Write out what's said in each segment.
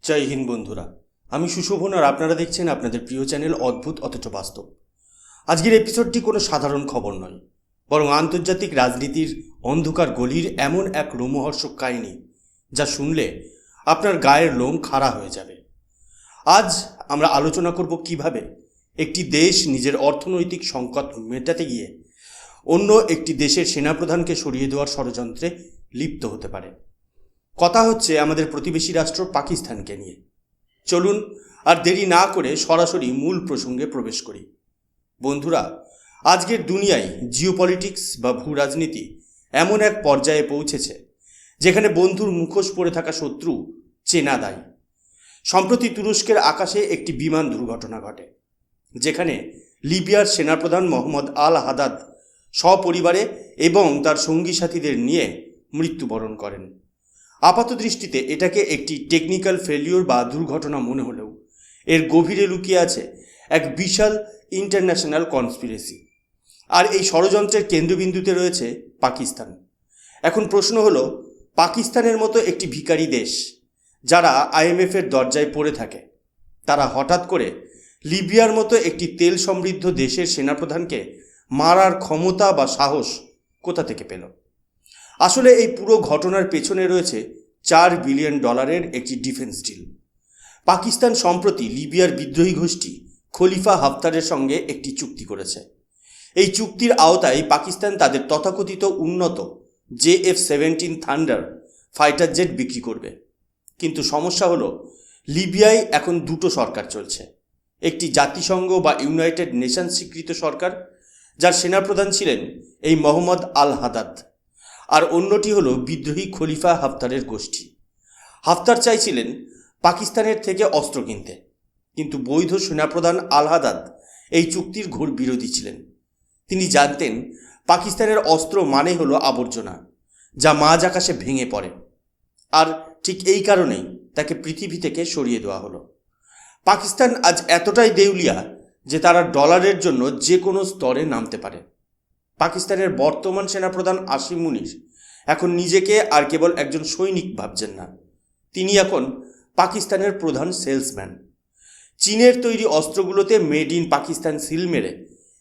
জয় হিন্দ বন্ধুরা, আমি সুশোভন আর আপনারা দেখছেন আপনাদের প্রিয় চ্যানেল অদ্ভুত অথচ বাস্তব। আজকের এপিসোডটি কোনো সাধারণ খবর নয়, বরং আন্তর্জাতিক রাজনীতির অন্ধকার গলির এমন এক রোমহর্ষক কাহিনী যা শুনলে আপনার গায়ের লোম খাড়া হয়ে যাবে। আজ আমরা আলোচনা করব কিভাবে একটি দেশ নিজের অর্থনৈতিক সংকট মেটাতে গিয়ে অন্য একটি দেশের সেনাপ্রধানকে সরিয়ে দেওয়ার ষড়যন্ত্রে লিপ্ত হতে পারে। কথা হচ্ছে আমাদের প্রতিবেশী রাষ্ট্র পাকিস্তানকে নিয়ে। চলুন আর দেরি না করে সরাসরি মূল প্রসঙ্গে প্রবেশ করি। বন্ধুরা, আজকের দুনিয়ায় জিওপলিটিক্স বা ভূ রাজনীতি এমন এক পর্যায়ে পৌঁছেছে যেখানে বন্ধুর মুখোশ পরে থাকা শত্রু চেনা দায়। সম্প্রতি তুরস্কের আকাশে একটি বিমান দুর্ঘটনা ঘটে, যেখানে লিবিয়ার সেনাপ্রধান মোহাম্মদ আল হাদাদ সপরিবারে এবং তার সঙ্গী সাথীদের নিয়ে মৃত্যুবরণ করেন। আপাত দৃষ্টিতে এটাকে একটি টেকনিক্যাল ফেলিওর বা দুর্ঘটনা মনে হলেও এর গভীরে লুকিয়ে আছে এক বিশাল ইন্টারন্যাশনাল কনস্পিরেসি। আর এই ষড়যন্ত্রের কেন্দ্রবিন্দুতে রয়েছে পাকিস্তান। এখন প্রশ্ন হলো, পাকিস্তানের মতো একটি ভিখারি দেশ যারা আইএমএফের দরজায় পড়ে থাকে, তারা হঠাৎ করে লিবিয়ার মতো একটি তেল সমৃদ্ধ দেশের সেনাপ্রধানকে মারার ক্ষমতা বা সাহস কোথা থেকে পেল? আসলে এই পুরো ঘটনার পেছনে রয়েছে $4 বিলিয়ন একটি ডিফেন্স ডিল। পাকিস্তান সম্প্রতি লিবিয়ার বিদ্রোহী গোষ্ঠী খলিফা হাফতারের সঙ্গে একটি চুক্তি করেছে। এই চুক্তির আওতায় পাকিস্তান তাদের তথাকথিত উন্নত JF-17 থান্ডার ফাইটার জেট বিক্রি করবে। কিন্তু সমস্যা হলো, লিবিয়ায় এখন দুটো সরকার চলছে। একটি জাতিসংঘ বা ইউনাইটেড নেশনস স্বীকৃত সরকার, যার সেনাপ্রধান ছিলেন এই মোহাম্মদ আল হাদাদ, আর অন্যটি হলো বিদ্রোহী খলিফা হাফতারের গোষ্ঠী। হাফতার চাইছিলেন পাকিস্তানের থেকে অস্ত্র কিনতে, কিন্তু বৈধ সেনাপ্রধান আল হাদাদ এই চুক্তির ঘোর বিরোধী ছিলেন। তিনি জানতেন পাকিস্তানের অস্ত্র মানে হলো আবর্জনা, যা মাঝ আকাশে ভেঙে পড়ে। আর ঠিক এই কারণেই তাকে পৃথিবী থেকে সরিয়ে দেওয়া হলো। পাকিস্তান আজ এতটাই দেউলিয়া যে তারা ডলারের জন্য যে কোনো স্তরে নামতে পারে। পাকিস্তানের বর্তমান সেনাপ্রধান আসিম মুনির এখন নিজেকে আর কেবল একজন সৈনিক ভাবছেন না, তিনি এখন পাকিস্তানের প্রধান সেলসম্যান। চীনের তৈরি অস্ত্রগুলোতে মেড ইন পাকিস্তান সিল মেরে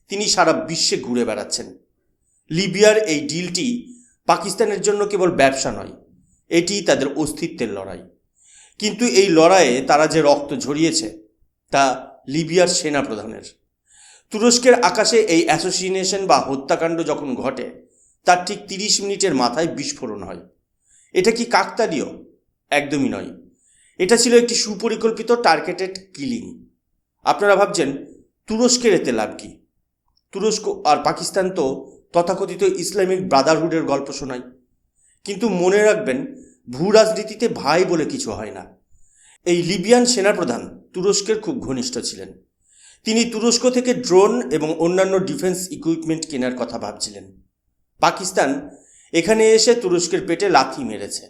তিনি সারা বিশ্বে ঘুরে বেড়াচ্ছেন। লিবিয়ার এই ডিলটি পাকিস্তানের জন্য কেবল ব্যবসা নয়, এটি তাদের অস্তিত্বের লড়াই। কিন্তু এই লড়াইয়ে তারা যে রক্ত ঝরিয়েছে তা লিবিয়ার সেনাপ্রধানের। তুরস্কের আকাশে এই অ্যাসোসিনেশন বা হত্যাকাণ্ড যখন ঘটে, তার ঠিক 30 মিনিটের মাথায় বিস্ফোরণ হয়। এটা কি কাকতালীয়? একদমই নয়। এটা ছিল একটি সুপরিকল্পিত টার্গেটেড কিলিং। আপনারা ভাবছেন তুরস্কের এতে লাভ কি? তুরস্ক আর পাকিস্তান তো তথাকথিত ইসলামিক ব্রাদারহুডের গল্প শোনায়। কিন্তু মনে রাখবেন, ভূ রাজনীতিতে ভাই বলে কিছু হয় না। এই লিবিয়ান সেনাপ্রধান তুরস্কের খুব ঘনিষ্ঠ ছিলেন। তিনি তুরস্ক থেকে ড্রোন এবং অন্যান্য ডিফেন্স ইকুইপমেন্ট কেনার কথা ভাবছিলেন। পাকিস্তান এখানে এসে তুরস্কের পেটে লাথি মেরেছে।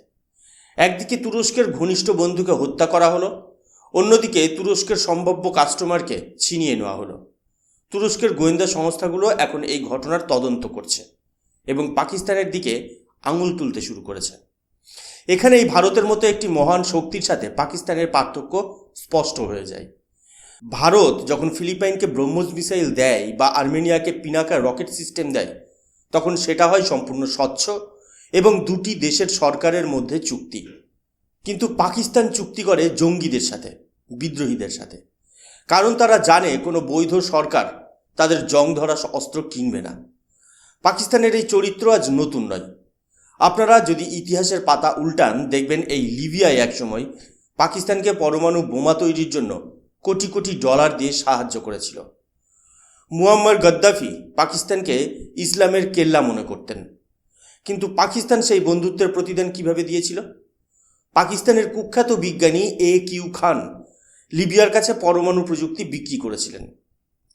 একদিকে তুরস্কের ঘনিষ্ঠ বন্ধুকে হত্যা করা হলো, অন্যদিকে তুরস্কের সম্ভাব্য কাস্টমারকে ছিনিয়ে নেওয়া হলো। তুরস্কের গোয়েন্দা সংস্থাগুলো এখন এই ঘটনার তদন্ত করছে এবং পাকিস্তানের দিকে আঙুল তুলতে শুরু করেছে। এখানেই ভারতের মতো একটি মহান শক্তির সাথে পাকিস্তানের পার্থক্য স্পষ্ট হয়ে যায়। ভারত যখন ফিলিপাইনকে ব্রহ্মোস মিসাইল দেয় বা আর্মেনিয়াকে পিনাকা রকেট সিস্টেম দেয়, তখন সেটা হয় সম্পূর্ণ স্বচ্ছ এবং দুটি দেশের সরকারের মধ্যে চুক্তি। কিন্তু পাকিস্তান চুক্তি করে জঙ্গিদের সাথে, বিদ্রোহীদের সাথে, কারণ তারা জানে কোনো বৈধ সরকার তাদের জং ধরা অস্ত্র কিনবে না। পাকিস্তানের এই চরিত্র আজ নতুন নয়। আপনারা যদি ইতিহাসের পাতা উল্টান, দেখবেন এই লিবিয়ায় একসময় পাকিস্তানকে পরমাণু বোমা তৈরির জন্য কোটি কোটি ডলার দিয়ে সাহায্য করেছিল। মুয়াম্মার গাদ্দাফি পাকিস্তানকে ইসলামের কেল্লা মনে করতেন, কিন্তু পাকিস্তান সেই বন্ধুত্বের প্রতিদান কিভাবে দিয়েছিল? পাকিস্তানের কুখ্যাত বিজ্ঞানী AQ খান লিবিয়ার কাছে পরমাণু প্রযুক্তি বিক্রি করেছিলেন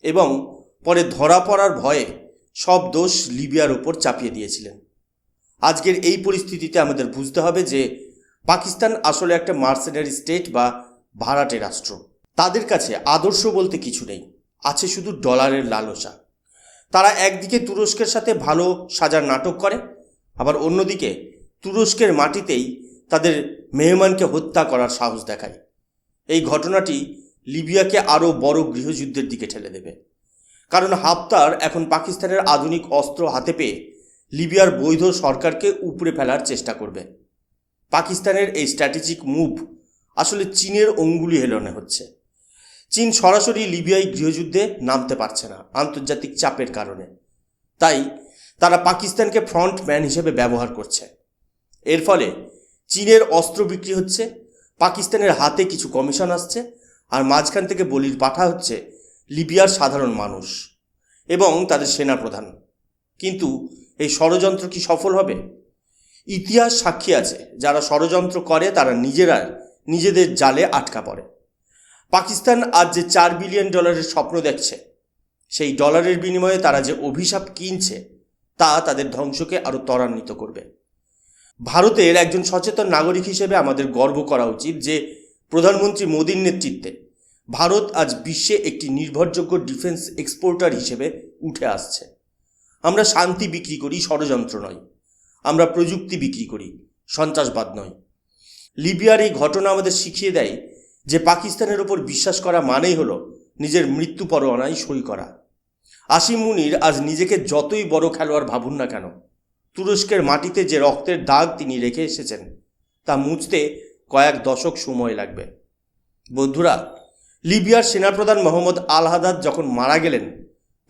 এবং পরে ধরা পড়ার ভয়ে সব দোষ লিবিয়ার ওপর চাপিয়ে দিয়েছিলেন। আজকের এই পরিস্থিতিতে আমাদের বুঝতে হবে যে পাকিস্তান আসলে একটা মার্সেনারি স্টেট বা ভাড়াটে রাষ্ট্র। তাদের কাছে আদর্শ বলতে কিছু নেই, আছে শুধু ডলারের লালসা। তারা একদিকে তুরস্কের সাথে ভালো সাজার নাটক করে, আবার অন্যদিকে তুরস্কের মাটিতেই তাদের মেহমানকে হত্যা করার সাহস দেখায়। এই ঘটনাটি লিবিয়াকে আরও বড় গৃহযুদ্ধের দিকে ঠেলে দেবে। কারণ হাফতার এখন পাকিস্তানের আধুনিক অস্ত্র হাতে পেয়ে লিবিয়ার বৈধ সরকারকে উপড়ে ফেলার চেষ্টা করবে। পাকিস্তানের এই স্ট্র্যাটেজিক মুভ আসলে চীনের অঙ্গুলি হেলনে হচ্ছে। চীন সরাসরি লিবিয়ায় গৃহযুদ্ধে নামতে পারছে না আন্তর্জাতিক চাপের কারণে, তাই তারা পাকিস্তানকে ফ্রন্ট ম্যান হিসেবে ব্যবহার করছে। এর ফলে চীনের অস্ত্র বিক্রি হচ্ছে, পাকিস্তানের হাতে কিছু কমিশন আসছে, আর মাঝখান থেকে বলির পাঠা হচ্ছে লিবিয়ার সাধারণ মানুষ এবং তাদের সেনাপ্রধান। কিন্তু এই ষড়যন্ত্র কি সফল হবে? ইতিহাস সাক্ষী আছে, যারা ষড়যন্ত্র করে তারা নিজেদের জালে আটকা পড়ে। পাকিস্তান আজ যে $4 বিলিয়ন স্বপ্ন দেখছে, সেই ডলারের বিনিময়ে তারা যে অভিশাপ কিনছে তা তাদের ধ্বংসকে আরও ত্বরান্বিত করবে। ভারতের একজন সচেতন নাগরিক হিসেবে আমাদের গর্ব করা উচিত যে প্রধানমন্ত্রী মোদীর নেতৃত্বে ভারত আজ বিশ্বে একটি নির্ভরযোগ্য ডিফেন্স এক্সপোর্টার হিসেবে উঠে আসছে। আমরা শান্তি বিক্রি করি, ষড়যন্ত্র নয়। আমরা প্রযুক্তি বিক্রি করি, সন্ত্রাসবাদ নয়। লিবিয়ার এই ঘটনা আমাদের শিখিয়ে দেয় যে পাকিস্তানের ওপর বিশ্বাস করা মানেই হলো নিজের মৃত্যু পরোয়ানায় সই করা। আসিম মুনির আজ নিজেকে যতই বড় খেলোয়াড় ভাবুন না কেন, তুরস্কের মাটিতে যে রক্তের দাগ তিনি রেখে এসেছেন তা মুছতে কয়েক দশক সময় লাগবে। বন্ধুরা, লিবিয়ার সেনাপ্রধান মোহাম্মদ আল হাদাদ যখন মারা গেলেন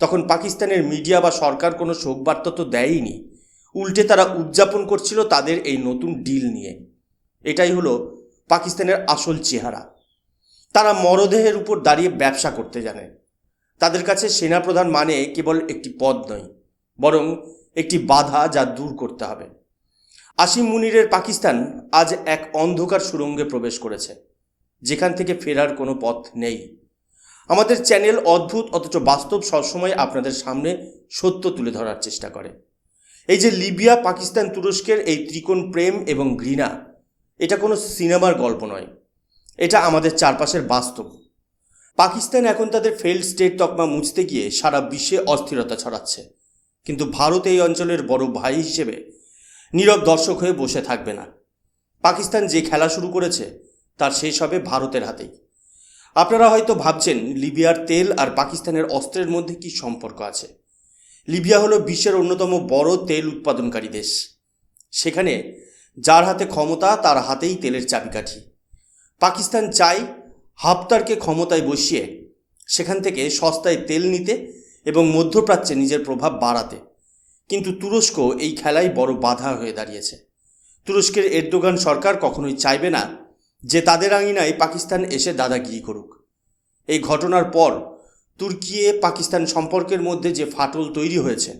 তখন পাকিস্তানের মিডিয়া বা সরকার কোনো শোকবার্তা তো দেয়নি, উল্টে তারা উদযাপন করছিল তাদের এই নতুন ডিল নিয়ে। এটাই হলো পাকিস্তানের আসল চেহারা। তারা মরদেহের উপর দাঁড়িয়ে ব্যবসা করতে জানে। তাদের কাছে সেনাপ্রধান মানে কেবল একটি পদ নয়, বরং একটি বাধা যা দূর করতে হবে। আসিম মুনিরের পাকিস্তান আজ এক অন্ধকার সুড়ঙ্গে প্রবেশ করেছে, যেখান থেকে ফেরার কোনো পথ নেই। আমাদের চ্যানেল অদ্ভুত অথচ বাস্তব সবসময় আপনাদের সামনে সত্য তুলে ধরার চেষ্টা করে। এই যে লিবিয়া, পাকিস্তান, তুরস্কের এই ত্রিকোণ প্রেম এবং ঘৃণা, এটা কোনো সিনেমার গল্প নয়, এটা আমাদের চারপাশের বাস্তব। পাকিস্তান এখন তাদের ফেইল্ড স্টেট তকমা মুছতে গিয়ে সারা বিশ্বে অস্থিরতা ছড়াচ্ছে, কিন্তু ভারত এই অঞ্চলের বড় ভাই হিসেবে নীরব দর্শক হয়ে বসে থাকবে না। পাকিস্তান যে খেলা শুরু করেছে তার শেষ হবে ভারতের হাতেই। আপনারা হয়তো ভাবছেন লিবিয়ার তেল আর পাকিস্তানের অস্ত্রের মধ্যে কি সম্পর্ক আছে। লিবিয়া হলো বিশ্বের অন্যতম বড় তেল উৎপাদনকারী দেশ। সেখানে যার হাতে ক্ষমতা তার হাতেই তেলের চাবিকাঠি। পাকিস্তান চায় হাফতারকে ক্ষমতায় বসিয়ে সেখান থেকে সস্তায় তেল নিতে এবং মধ্যপ্রাচ্যে নিজের প্রভাব বাড়াতে। কিন্তু তুরস্ক এই খেলায় বড় বাধা হয়ে দাঁড়িয়েছে। তুরস্কের এরদোগান সরকার কখনোই চাইবে না যে তাদের আঙিনায় পাকিস্তান এসে দাদাগিরি করুক। এই ঘটনার পর তুর্কি পাকিস্তান সম্পর্কের মধ্যে যে ফাটল তৈরি হয়েছে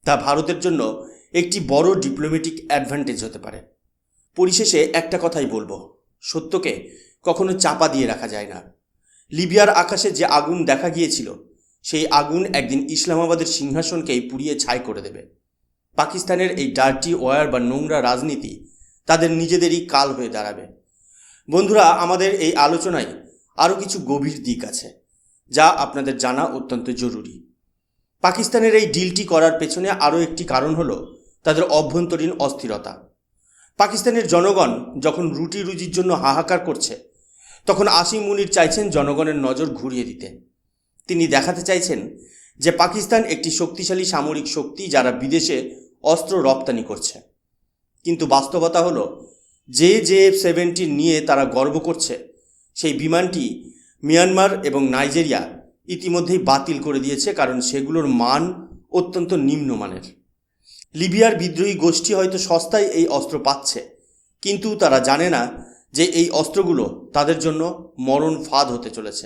তা ভারতের জন্য একটি বড় ডিপ্লোম্যাটিক অ্যাডভান্টেজ হতে পারে। পরিশেষে একটা কথাই বলবো, সত্যকে কখনো চাপা দিয়ে রাখা যায় না। লিবিয়ার আকাশে যে আগুন দেখা গিয়েছিল সেই আগুন একদিন ইসলামাবাদের সিংহাসনকেই পুড়িয়ে ছাই করে দেবে। পাকিস্তানের এই ডার্টি ওয়ার বা নোংরা রাজনীতি তাদের নিজেদেরই কাল হয়ে দাঁড়াবে। বন্ধুরা, আমাদের এই আলোচনায় আরও কিছু গভীর দিক আছে যা আপনাদের জানা অত্যন্ত জরুরি। পাকিস্তানের এই ডিলটি করার পেছনে আরও একটি কারণ হলো তাদের অভ্যন্তরীণ অস্থিরতা। পাকিস্তানের জনগণ যখন রুটি রুজির জন্য হাহাকার করছে, তখন আসিম মুনির চাইছেন জনগণের নজর ঘুরিয়ে দিতে। তিনি দেখাতে চাইছেন যে পাকিস্তান একটি শক্তিশালী সামরিক শক্তি যারা বিদেশে অস্ত্র রপ্তানি করছে। কিন্তু বাস্তবতা হলো যে F-17 নিয়ে তারা গর্ব করছে সেই বিমানটি মিয়ানমার এবং নাইজেরিয়া ইতিমধ্যেই বাতিল করে দিয়েছে, কারণ সেগুলোর মান অত্যন্ত নিম্নমানের। লিবিয়ার বিদ্রোহী গোষ্ঠী হয়তো সস্তায় এই অস্ত্র পাচ্ছে, কিন্তু তারা জানে না যে এই অস্ত্রগুলো তাদের জন্য মরণ ফাঁদ হতে চলেছে।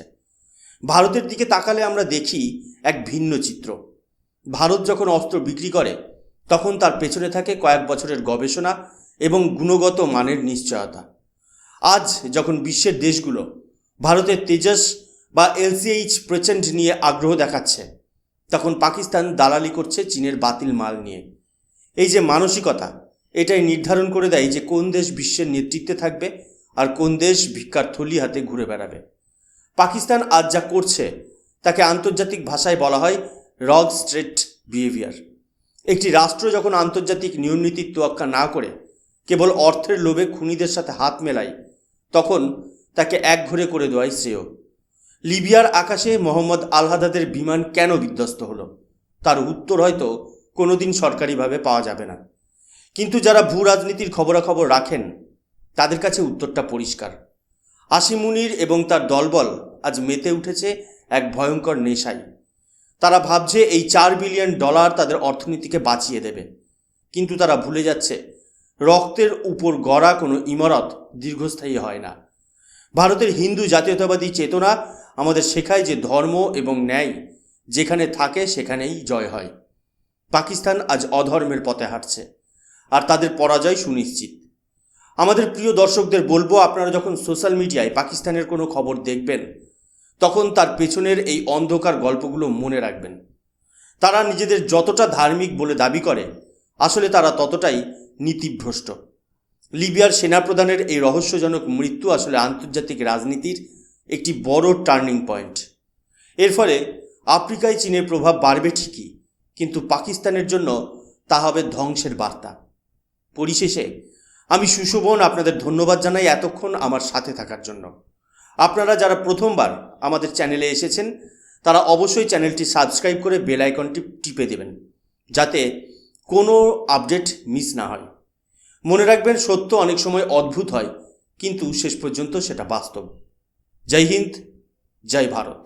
ভারতের দিকে তাকালে আমরা দেখি এক ভিন্ন চিত্র। ভারত যখন অস্ত্র বিক্রি করে তখন তার পেছনে থাকে কয়েক বছরের গবেষণা এবং গুণগত মানের নিশ্চয়তা। আজ যখন বিশ্বের দেশগুলো ভারতের তেজস বা LCH প্রচেন্ড নিয়ে আগ্রহ দেখাচ্ছে, তখন পাকিস্তান দালালি করছে চীনের বাতিল মাল নিয়ে। এই যে মানসিকতা, এটাই নির্ধারণ করে দেয় যে কোন দেশ বিশ্বের নেতৃত্বে থাকবে আর কোন দেশ ভিক্ষার থলি হাতে ঘুরে বেড়াবে। পাকিস্তান আজ যা করছে তাকে আন্তর্জাতিক ভাষায় বলা হয় রগ স্ট্রেট বিহেভিয়ার। একটি রাষ্ট্র যখন আন্তর্জাতিক নিয়মনীতির তোয়াক্কা না করে কেবল অর্থের লোভে খুনিদের সাথে হাত মেলায়, তখন তাকে একঘরে করে দেওয়াই শ্রেয়। লিবিয়ার আকাশে মোহাম্মদ আল হাদাদের বিমান কেন বিধ্বস্ত হলো তার উত্তর হয়তো কোনোদিন সরকারিভাবে পাওয়া যাবে না, কিন্তু যারা ভূ রাজনীতির খবরাখবর রাখেন তাদের কাছে উত্তরটা পরিষ্কার। আসিম মুনির এবং তার দলবল আজ মেতে উঠেছে এক ভয়ঙ্কর নেশায়। তারা ভাবছে এই $4 বিলিয়ন তাদের অর্থনীতিকে বাঁচিয়ে দেবে, কিন্তু তারা ভুলে যাচ্ছে রক্তের উপর গড়া কোনো ইমারত দীর্ঘস্থায়ী হয় না। ভারতের হিন্দু জাতীয়তাবাদী চেতনা আমাদের শেখায় যে ধর্ম এবং ন্যায় যেখানে থাকে সেখানেই জয় হয়। পাকিস্তান আজ অধর্মের পথে হাঁটছে, আর তাদের পরাজয় সুনিশ্চিত। আমাদের প্রিয় দর্শকদের বলবো, আপনারা যখন সোশ্যাল মিডিয়ায় পাকিস্তানের কোনো খবর দেখবেন তখন তার পেছনের এই অন্ধকার গল্পগুলো মনে রাখবেন। তারা নিজেদের যতটা ধার্মিক বলে দাবি করে আসলে তারা ততটাই নীতিভ্রষ্ট। লিবিয়ার সেনাপ্রধানের এই রহস্যজনক মৃত্যু আসলে আন্তর্জাতিক রাজনীতির একটি বড় টার্নিং পয়েন্ট। এর ফলে আফ্রিকায় চীনের প্রভাব বাড়বে ঠিকই, কিন্তু পাকিস্তানের জন্য তা হবে ধ্বংসের বার্তা। পরিশেষে আমি সুশোভন আপনাদের ধন্যবাদ জানাই এতক্ষণ আমার সাথে থাকার জন্য। আপনারা যারা প্রথমবার আমাদের চ্যানেলে এসেছেন তারা অবশ্যই চ্যানেলটি সাবস্ক্রাইব করে বেল আইকনটি টিপে দেবেন যাতে কোনো আপডেট মিস না হয়। মনে রাখবেন, সত্য অনেক সময় অদ্ভুত হয়, কিন্তু শেষ পর্যন্ত সেটা বাস্তব। জয় হিন্দ, জয় ভারত।